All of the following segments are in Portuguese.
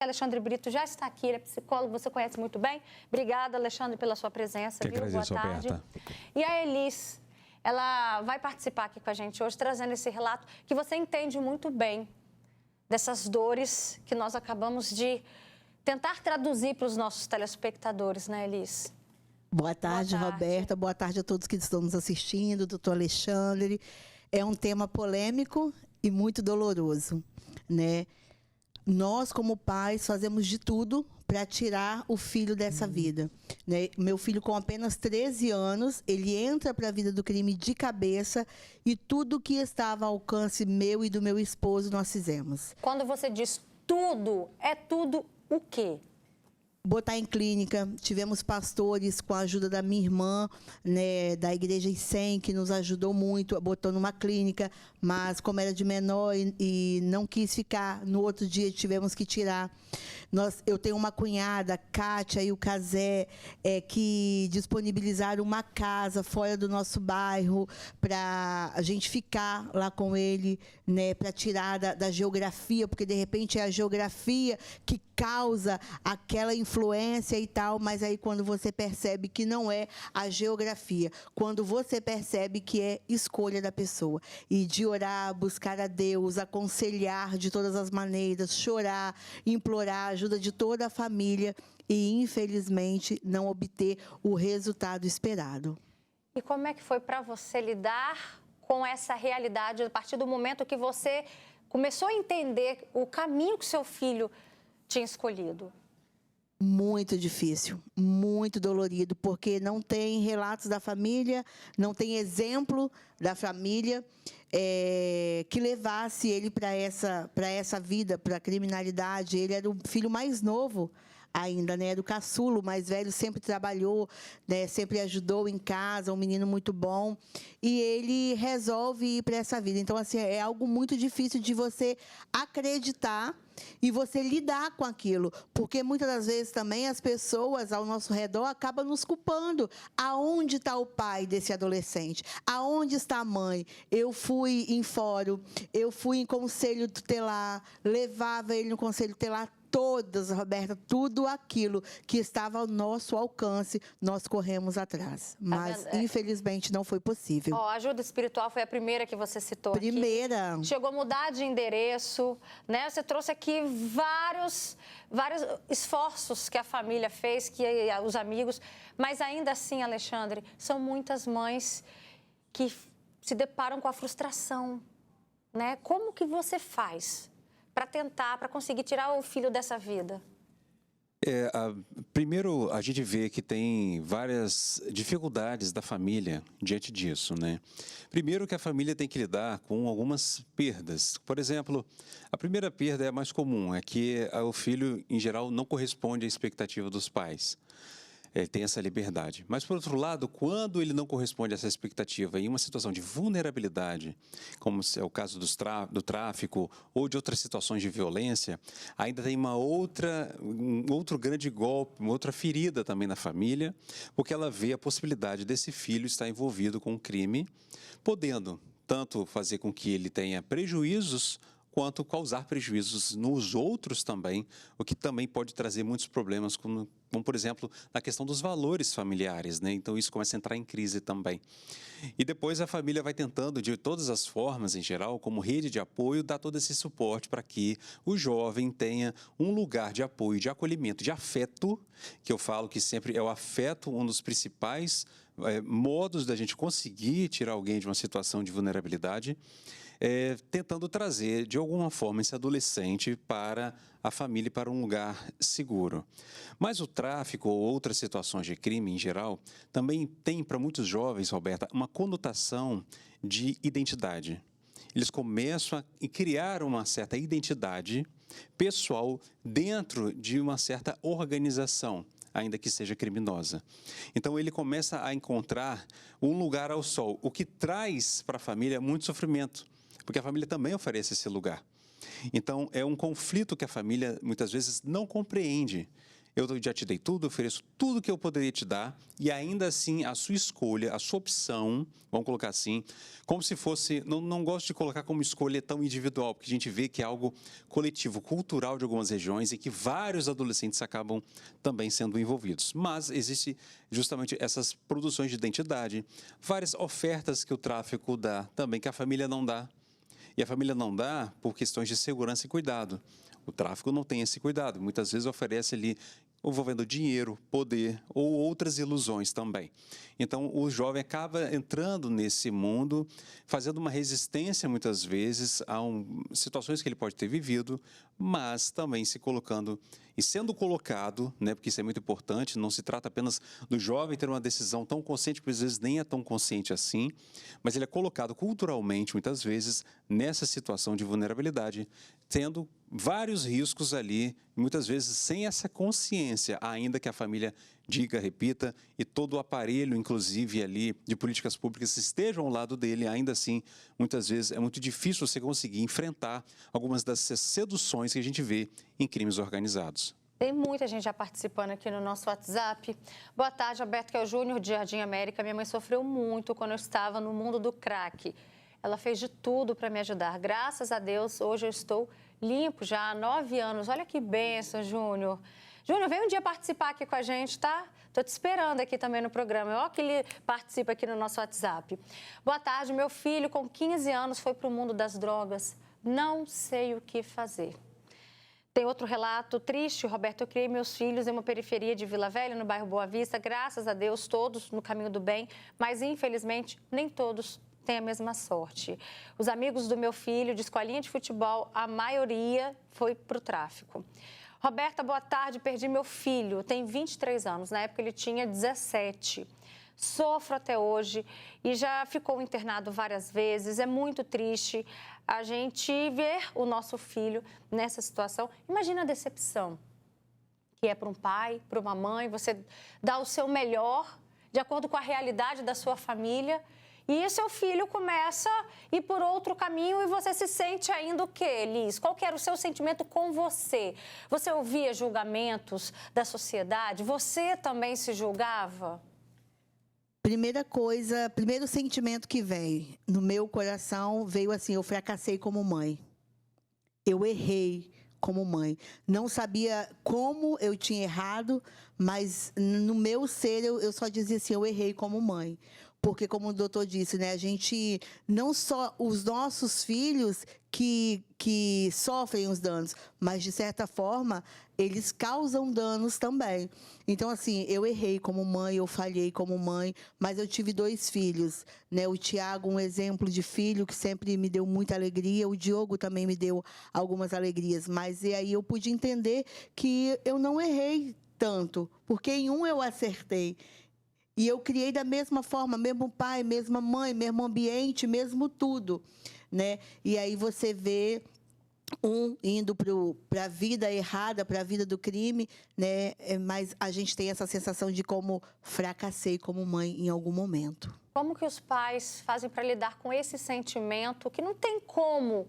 Alexandre Brito já está aqui, ele é psicólogo, você conhece muito bem. Obrigada, Alexandre, pela sua presença. Que agradeço, Boa tarde. Roberta. E a Elis, ela vai participar aqui com a gente hoje, trazendo esse relato que você entende muito bem dessas dores que nós acabamos de tentar traduzir para os nossos telespectadores, né, Elis? Boa tarde, Roberta. Boa tarde a todos que estão nos assistindo, doutor Alexandre. É um tema polêmico e muito doloroso, né? Nós, como pais, fazemos de tudo para tirar o filho dessa vida, né? Meu filho, com apenas 13 anos, ele entra para a vida do crime de cabeça e tudo que estava ao alcance meu e do meu esposo nós fizemos. Quando você diz tudo, é tudo o quê? Botar em clínica, tivemos pastores com a ajuda da minha irmã, né, da igreja ICEM, que nos ajudou muito, botou numa clínica, mas como era de menor e não quis ficar, no outro dia tivemos que tirar. Eu tenho uma cunhada, Kátia e o Casé, que disponibilizaram uma casa fora do nosso bairro para a gente ficar lá com ele, né, para tirar da geografia, porque de repente é a geografia que causa aquela influência e tal, mas aí quando você percebe que não é a geografia, quando você percebe que é escolha da pessoa, e de orar, buscar a Deus, aconselhar de todas as maneiras, chorar, implorar a ajuda de toda a família e, infelizmente, não obter o resultado esperado. E como é que foi para você lidar com essa realidade a partir do momento que você começou a entender o caminho que seu filho tinha escolhido? Muito difícil, muito dolorido, porque não tem relatos da família, não tem exemplo da família que levasse ele para essa vida, para a criminalidade. Ele era o filho mais novo ainda, né? Era o caçulo, o mais velho, sempre trabalhou, né? Sempre ajudou em casa, um menino muito bom. E ele resolve ir para essa vida. Então, assim, é algo muito difícil de você acreditar e você lidar com aquilo, porque muitas das vezes também as pessoas ao nosso redor acabam nos culpando. Aonde está o pai desse adolescente? Aonde está a mãe? Eu fui em fórum, eu fui em conselho tutelar, levava ele no conselho tutelar, todas, Roberta, tudo aquilo que estava ao nosso alcance, nós corremos atrás. Mas, infelizmente, não foi possível. A ajuda espiritual foi a primeira que você citou aqui. Primeira. Chegou a mudar de endereço, né? Você trouxe aqui vários esforços que a família fez, que os amigos, mas ainda assim, Alexandre, são muitas mães que se deparam com a frustração, né? Como que você faz para conseguir tirar o filho dessa vida? Primeiro, a gente vê que tem várias dificuldades da família diante disso, né? Primeiro que a família tem que lidar com algumas perdas. Por exemplo, a primeira perda é a mais comum, é que o filho, em geral, não corresponde à expectativa dos pais. Ele tem essa liberdade. Mas, por outro lado, quando ele não corresponde a essa expectativa em uma situação de vulnerabilidade, como é o caso do tráfico ou de outras situações de violência, ainda tem um outro grande golpe, uma outra ferida também na família, porque ela vê a possibilidade desse filho estar envolvido com um crime, podendo tanto fazer com que ele tenha prejuízos, quanto causar prejuízos nos outros também, o que também pode trazer muitos problemas, como por exemplo, na questão dos valores familiares, né? Então, isso começa a entrar em crise também. E depois a família vai tentando, de todas as formas, em geral, como rede de apoio, dar todo esse suporte para que o jovem tenha um lugar de apoio, de acolhimento, de afeto, que eu falo que sempre é o afeto um dos principais modos da gente conseguir tirar alguém de uma situação de vulnerabilidade, tentando trazer, de alguma forma, esse adolescente para a família e para um lugar seguro. Mas o tráfico ou outras situações de crime, em geral, também tem, para muitos jovens, Roberta, uma conotação de identidade. Eles começam a criar uma certa identidade pessoal dentro de uma certa organização, ainda que seja criminosa. Então, ele começa a encontrar um lugar ao sol, o que traz para a família muito sofrimento, porque a família também oferece esse lugar. Então, é um conflito que a família, muitas vezes, não compreende. eu já te dei tudo, ofereço tudo que eu poderia te dar, e ainda assim a sua escolha, a sua opção, vamos colocar assim, como se fosse, não gosto de colocar como escolha tão individual, porque a gente vê que é algo coletivo, cultural de algumas regiões, e que vários adolescentes acabam também sendo envolvidos. Mas existe justamente essas produções de identidade, várias ofertas que o tráfico dá também, que a família não dá. E a família não dá por questões de segurança e cuidado. O tráfico não tem esse cuidado. Muitas vezes oferece ali envolvendo dinheiro, poder ou outras ilusões também. Então, o jovem acaba entrando nesse mundo, fazendo uma resistência muitas vezes a situações que ele pode ter vivido, mas também se colocando e sendo colocado, né, porque isso é muito importante, não se trata apenas do jovem ter uma decisão tão consciente, porque às vezes nem é tão consciente assim, mas ele é colocado culturalmente, muitas vezes, nessa situação de vulnerabilidade, tendo vários riscos ali, muitas vezes sem essa consciência, ainda que a família diga, repita, e todo o aparelho, inclusive ali, de políticas públicas estejam ao lado dele, ainda assim, muitas vezes é muito difícil você conseguir enfrentar algumas dessas seduções que a gente vê em crimes organizados. Tem muita gente já participando aqui no nosso WhatsApp. Boa tarde, Alberto, que é o Júnior de Jardim América. Minha mãe sofreu muito quando eu estava no mundo do crack. Ela fez de tudo para me ajudar. Graças a Deus, hoje eu estou limpo já há 9 anos. Olha que bênção, Júnior. Júnior, vem um dia participar aqui com a gente, tá? Estou te esperando aqui também no programa. Olha que ele participa aqui no nosso WhatsApp. Boa tarde, meu filho com 15 anos foi para o mundo das drogas. Não sei o que fazer. Tem outro relato triste, Roberto. Eu criei meus filhos em uma periferia de Vila Velha, no bairro Boa Vista. Graças a Deus, todos no caminho do bem, mas infelizmente nem todos têm a mesma sorte. Os amigos do meu filho de escolinha de futebol, a maioria foi para o tráfico. Roberta, boa tarde. Perdi meu filho, tem 23 anos. Na época ele tinha 17. Sofro até hoje e já ficou internado várias vezes. É muito triste a gente ver o nosso filho nessa situação. Imagina a decepção, que é para um pai, para uma mãe, você dá o seu melhor de acordo com a realidade da sua família e o seu filho começa a ir por outro caminho e você se sente ainda o quê, Liz? Qual que era o seu sentimento com você? Você ouvia julgamentos da sociedade? Você também se julgava? Primeira coisa, primeiro sentimento que veio no meu coração veio assim: eu fracassei como mãe. Eu errei como mãe. Não sabia como eu tinha errado, mas no meu ser eu só dizia assim: eu errei como mãe. Porque, como o doutor disse, né, a gente, não só os nossos filhos que sofrem os danos, mas, de certa forma, eles causam danos também. Então, assim, eu errei como mãe, eu falhei como mãe, mas eu tive 2 filhos, né? O Tiago, um exemplo de filho que sempre me deu muita alegria, o Diogo também me deu algumas alegrias, mas e aí eu pude entender que eu não errei tanto, porque em um eu acertei. E eu criei da mesma forma, mesmo pai, mesma mãe, mesmo ambiente, mesmo tudo, né? E aí você vê um indo para a vida errada, para a vida do crime, né? Mas a gente tem essa sensação de como fracassei como mãe em algum momento. Como que os pais fazem para lidar com esse sentimento que não tem como,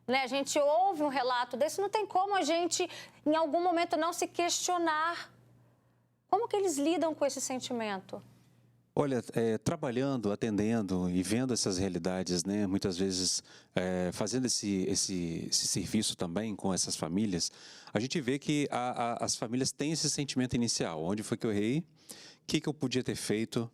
né? A gente ouve um relato desse, não tem como a gente, em algum momento, não se questionar. Como que eles lidam com esse sentimento? Olha, trabalhando, atendendo e vendo essas realidades, né, muitas vezes fazendo esse serviço também com essas famílias, a gente vê que as famílias têm esse sentimento inicial: onde foi que eu errei, o que eu podia ter feito.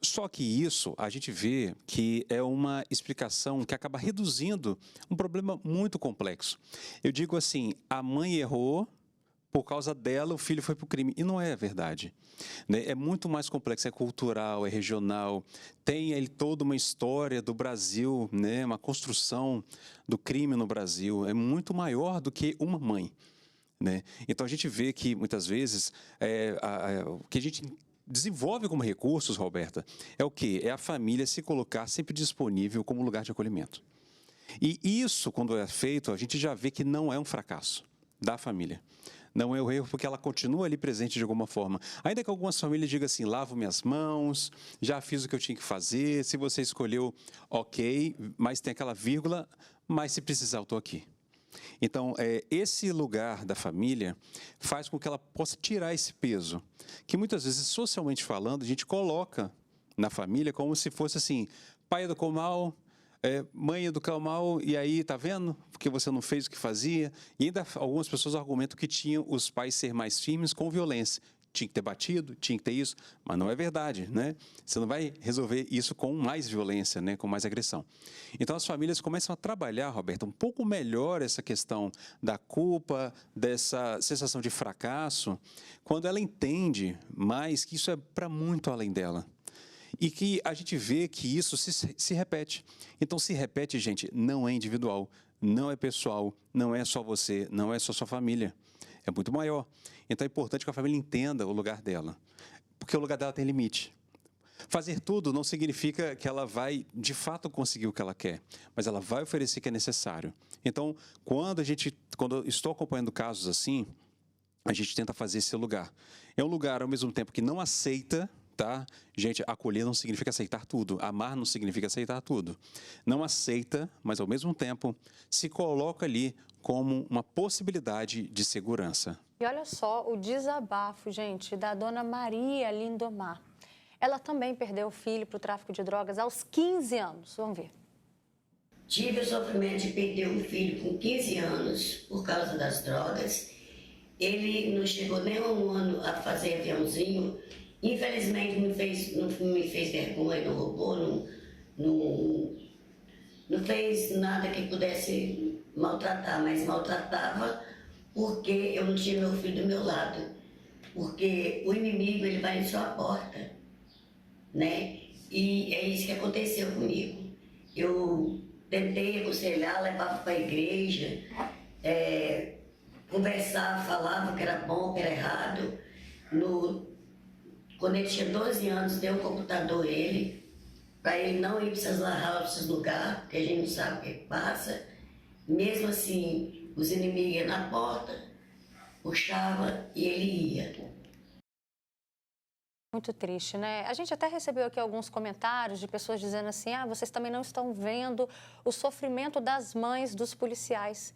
Só que isso, a gente vê que é uma explicação que acaba reduzindo um problema muito complexo. Eu digo assim: a mãe errou, por causa dela o filho foi para o crime. E não é verdade, né? É muito mais complexo, é cultural, é regional, tem toda uma história do Brasil, né? Uma construção do crime no Brasil, é muito maior do que uma mãe, né? Então a gente vê que muitas vezes o que a gente desenvolve como recursos, Roberta, é o quê? É a família se colocar sempre disponível como lugar de acolhimento. E isso, quando é feito, a gente já vê que não é um fracasso da família. Não é o erro, porque ela continua ali presente de alguma forma. Ainda que algumas famílias digam assim: lavo minhas mãos, já fiz o que eu tinha que fazer, se você escolheu, ok, mas tem aquela vírgula, mas se precisar eu estou aqui. Então, esse lugar da família faz com que ela possa tirar esse peso, que muitas vezes, socialmente falando, a gente coloca na família como se fosse assim, pai educou mal, mãe educou mal, e aí, tá vendo? Porque você não fez o que fazia. E ainda algumas pessoas argumentam que tinham os pais ser mais firmes com violência. Tinha que ter batido, tinha que ter isso, mas não é verdade, né? Você não vai resolver isso com mais violência, né? Com mais agressão. Então, as famílias começam a trabalhar, Roberta, um pouco melhor essa questão da culpa, dessa sensação de fracasso, quando ela entende mais que isso é para muito além dela. E que a gente vê que isso se repete. Então, se repete, gente, não é individual, não é pessoal, não é só você, não é só sua família. É muito maior. Então, é importante que a família entenda o lugar dela, porque o lugar dela tem limite. Fazer tudo não significa que ela vai, de fato, conseguir o que ela quer, mas ela vai oferecer o que é necessário. Então, quando eu estou acompanhando casos assim, a gente tenta fazer esse lugar. É um lugar, ao mesmo tempo, que não aceita, tá? Gente, acolher não significa aceitar tudo. Amar não significa aceitar tudo. Não aceita, mas, ao mesmo tempo, se coloca ali como uma possibilidade de segurança. E olha só o desabafo, gente, da dona Maria Lindomar. Ela também perdeu o filho para o tráfico de drogas aos 15 anos. Vamos ver. Tive o sofrimento de perder um filho com 15 anos por causa das drogas. Ele não chegou nem a um ano a fazer aviãozinho. Infelizmente não me fez vergonha, não roubou, não fez nada que pudesse maltratar, mas maltratava porque eu não tinha meu filho do meu lado. Porque o inimigo, ele vai em sua porta, né? E é isso que aconteceu comigo. Eu tentei aconselhar, levava para a igreja, conversava, falava que era bom, que era errado. Quando ele tinha 12 anos, deu um computador a ele, para ele não ir para essas esses lugares, porque a gente não sabe o que passa. Mesmo assim, os inimigos iam na porta, puxava e ele ia. Muito triste, né? A gente até recebeu aqui alguns comentários de pessoas dizendo assim, vocês também não estão vendo o sofrimento das mães dos policiais.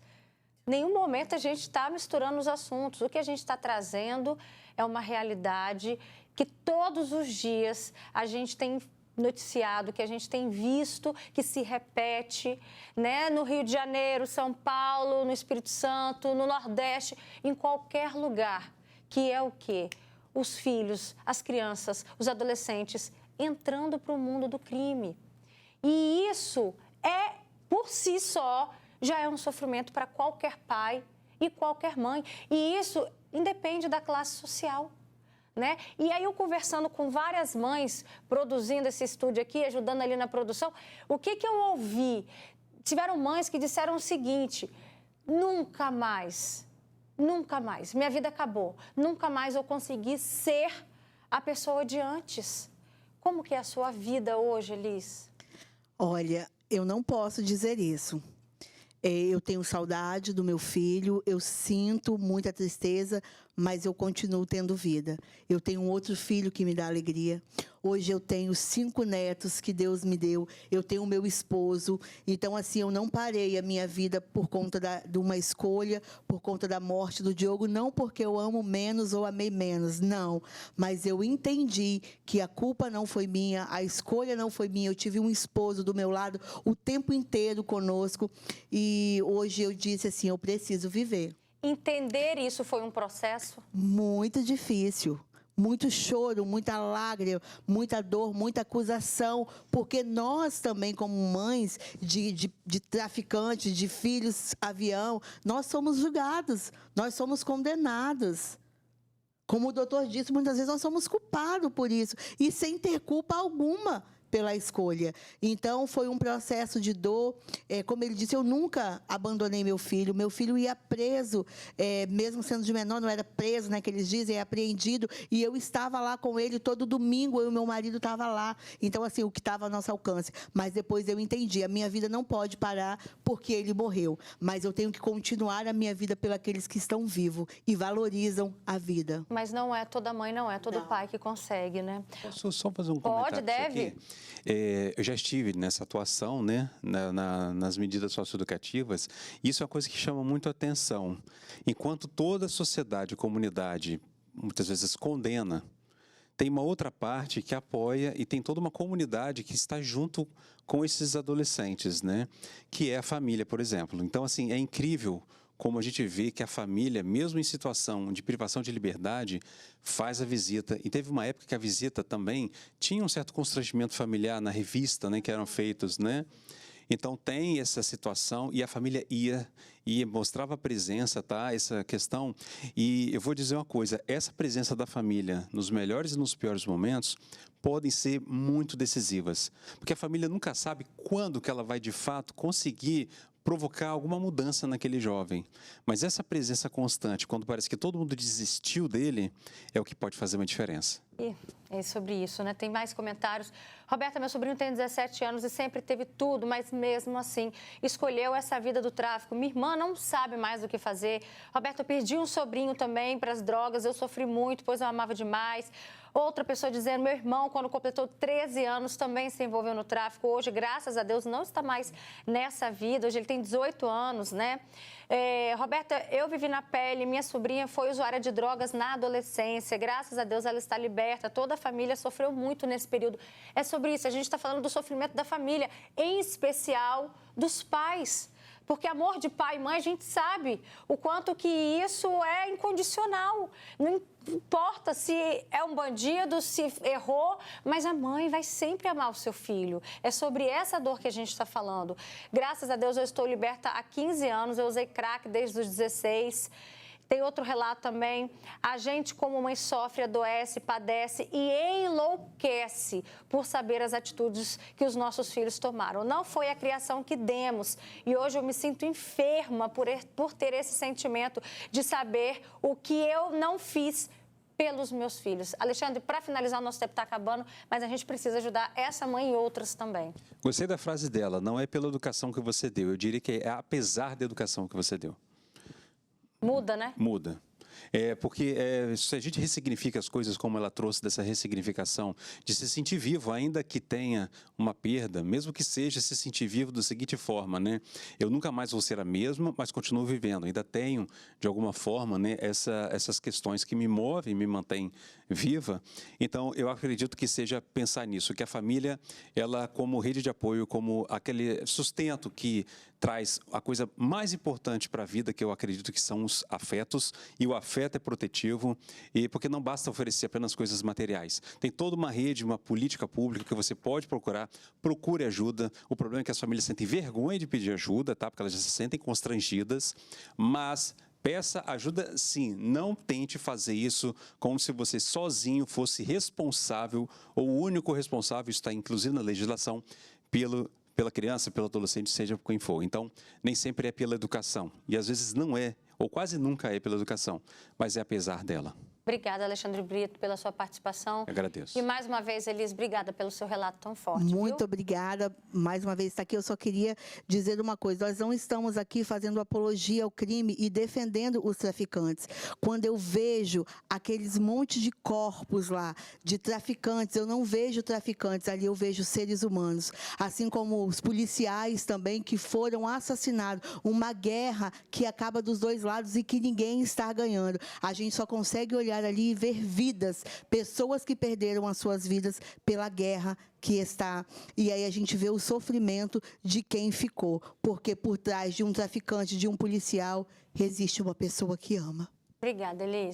Em nenhum momento a gente está misturando os assuntos. O que a gente está trazendo é uma realidade que todos os dias a gente tem noticiado, que a gente tem visto, que se repete, né? No Rio de Janeiro, São Paulo, no Espírito Santo, no Nordeste, em qualquer lugar, que é o quê? Os filhos, as crianças, os adolescentes entrando para o mundo do crime. E isso por si só, já é um sofrimento para qualquer pai e qualquer mãe. E isso independe da classe social, né? E aí eu conversando com várias mães, produzindo esse estúdio aqui, ajudando ali na produção, o que eu ouvi? Tiveram mães que disseram o seguinte: nunca mais, minha vida acabou, nunca mais eu consegui ser a pessoa de antes. Como que é a sua vida hoje, Elis? Olha, eu não posso dizer isso. Eu tenho saudade do meu filho, eu sinto muita tristeza, mas eu continuo tendo vida. Eu tenho um outro filho que me dá alegria. Hoje eu tenho 5 netos que Deus me deu. Eu tenho o meu esposo. Então, assim, eu não parei a minha vida por conta de uma escolha, por conta da morte do Diogo, não porque eu amo menos ou amei menos, não. Mas eu entendi que a culpa não foi minha, a escolha não foi minha. Eu tive um esposo do meu lado o tempo inteiro conosco. E hoje eu disse assim, eu preciso viver. Entender isso foi um processo? Muito difícil. Muito choro, muita lágrima, muita dor, muita acusação, porque nós também, como mães de traficantes, de filhos avião, nós somos julgados, nós somos condenados. Como o doutor disse, muitas vezes nós somos culpados por isso, e sem ter culpa alguma pela escolha. Então, foi um processo de dor. Como ele disse, eu nunca abandonei meu filho. Meu filho ia preso, mesmo sendo de menor, não era preso, né, que eles dizem, é apreendido. E eu estava lá com ele todo domingo, eu e meu marido estava lá. Então, assim, o que estava ao nosso alcance. Mas depois eu entendi, a minha vida não pode parar porque ele morreu. Mas eu tenho que continuar a minha vida pelos que estão vivos e valorizam a vida. Mas não é toda mãe, não é todo pai que consegue, né? Posso só fazer um Pode, comentário deve. aqui? Eu já estive nessa atuação, né, nas medidas socioeducativas, e isso é uma coisa que chama muito a atenção. Enquanto toda a sociedade, comunidade, muitas vezes condena, tem uma outra parte que apoia e tem toda uma comunidade que está junto com esses adolescentes, né, que é a família, por exemplo. Então, assim, é incrível como a gente vê que a família, mesmo em situação de privação de liberdade, faz a visita. E teve uma época que a visita também tinha um certo constrangimento familiar na revista, né, que eram feitos, né? Então tem essa situação e a família ia mostrava a presença, tá? Essa questão. E eu vou dizer uma coisa, essa presença da família nos melhores e nos piores momentos podem ser muito decisivas, porque a família nunca sabe quando que ela vai de fato conseguir provocar alguma mudança naquele jovem. Mas essa presença constante, quando parece que todo mundo desistiu dele, é o que pode fazer uma diferença. E é sobre isso, né? Tem mais comentários. Roberta, meu sobrinho tem 17 anos e sempre teve tudo, mas mesmo assim escolheu essa vida do tráfico. Minha irmã não sabe mais o que fazer. Roberta, eu perdi um sobrinho também para as drogas, eu sofri muito, pois eu amava demais. Outra pessoa dizendo, meu irmão, quando completou 13 anos, também se envolveu no tráfico. Hoje, graças a Deus, não está mais nessa vida. Hoje ele tem 18 anos, né? Roberta, eu vivi na pele, minha sobrinha foi usuária de drogas na adolescência. Graças a Deus, ela está liberta. Toda a família sofreu muito nesse período. É sobre isso, a gente está falando do sofrimento da família, em especial dos pais. Porque amor de pai e mãe, a gente sabe o quanto que isso é incondicional. Não importa se é um bandido, se errou, mas a mãe vai sempre amar o seu filho. É sobre essa dor que a gente está falando. Graças a Deus, eu estou liberta há 15 anos, eu usei crack desde os 16. Tem outro relato também, a gente como mãe sofre, adoece, padece e enlouquece por saber as atitudes que os nossos filhos tomaram. Não foi a criação que demos e hoje eu me sinto enferma por ter esse sentimento de saber o que eu não fiz pelos meus filhos. Alexandre, para finalizar, o nosso tempo está acabando, mas a gente precisa ajudar essa mãe e outras também. Gostei da frase dela, não é pela educação que você deu, eu diria que é apesar da educação que você deu. Muda, né? Muda. Porque se a gente ressignifica as coisas como ela trouxe dessa ressignificação, de se sentir vivo, ainda que tenha uma perda, mesmo que seja se sentir vivo da seguinte forma, né? Eu nunca mais vou ser a mesma, mas continuo vivendo. Ainda tenho, de alguma forma, né, essas questões que me movem, me mantêm viva. Então, eu acredito que seja pensar nisso, que a família, ela como rede de apoio, como aquele sustento que traz a coisa mais importante para a vida, que eu acredito que são os afetos, e o afeto é protetivo, porque não basta oferecer apenas coisas materiais. Tem toda uma rede, uma política pública que você pode procurar, procure ajuda. O problema é que as famílias sentem vergonha de pedir ajuda, tá? Porque elas já se sentem constrangidas, mas peça ajuda sim, não tente fazer isso como se você sozinho fosse responsável, ou o único responsável, isso está inclusive na legislação, pela criança, pelo adolescente, seja por quem for. Então, nem sempre é pela educação. E às vezes não é, ou quase nunca é pela educação, mas é apesar dela. Obrigada, Alexandre Brito, pela sua participação. Eu agradeço. E mais uma vez, Elis, obrigada pelo seu relato tão forte. Muito obrigada. Mais uma vez estar aqui. Eu só queria dizer uma coisa. Nós não estamos aqui fazendo apologia ao crime e defendendo os traficantes. Quando eu vejo aqueles montes de corpos lá, de traficantes, eu não vejo traficantes ali, eu vejo seres humanos. Assim como os policiais também que foram assassinados. Uma guerra que acaba dos dois lados e que ninguém está ganhando. A gente só consegue olhar ali e ver vidas, pessoas que perderam as suas vidas pela guerra que está. E aí a gente vê o sofrimento de quem ficou, porque por trás de um traficante, de um policial, existe uma pessoa que ama. Obrigada, Elis.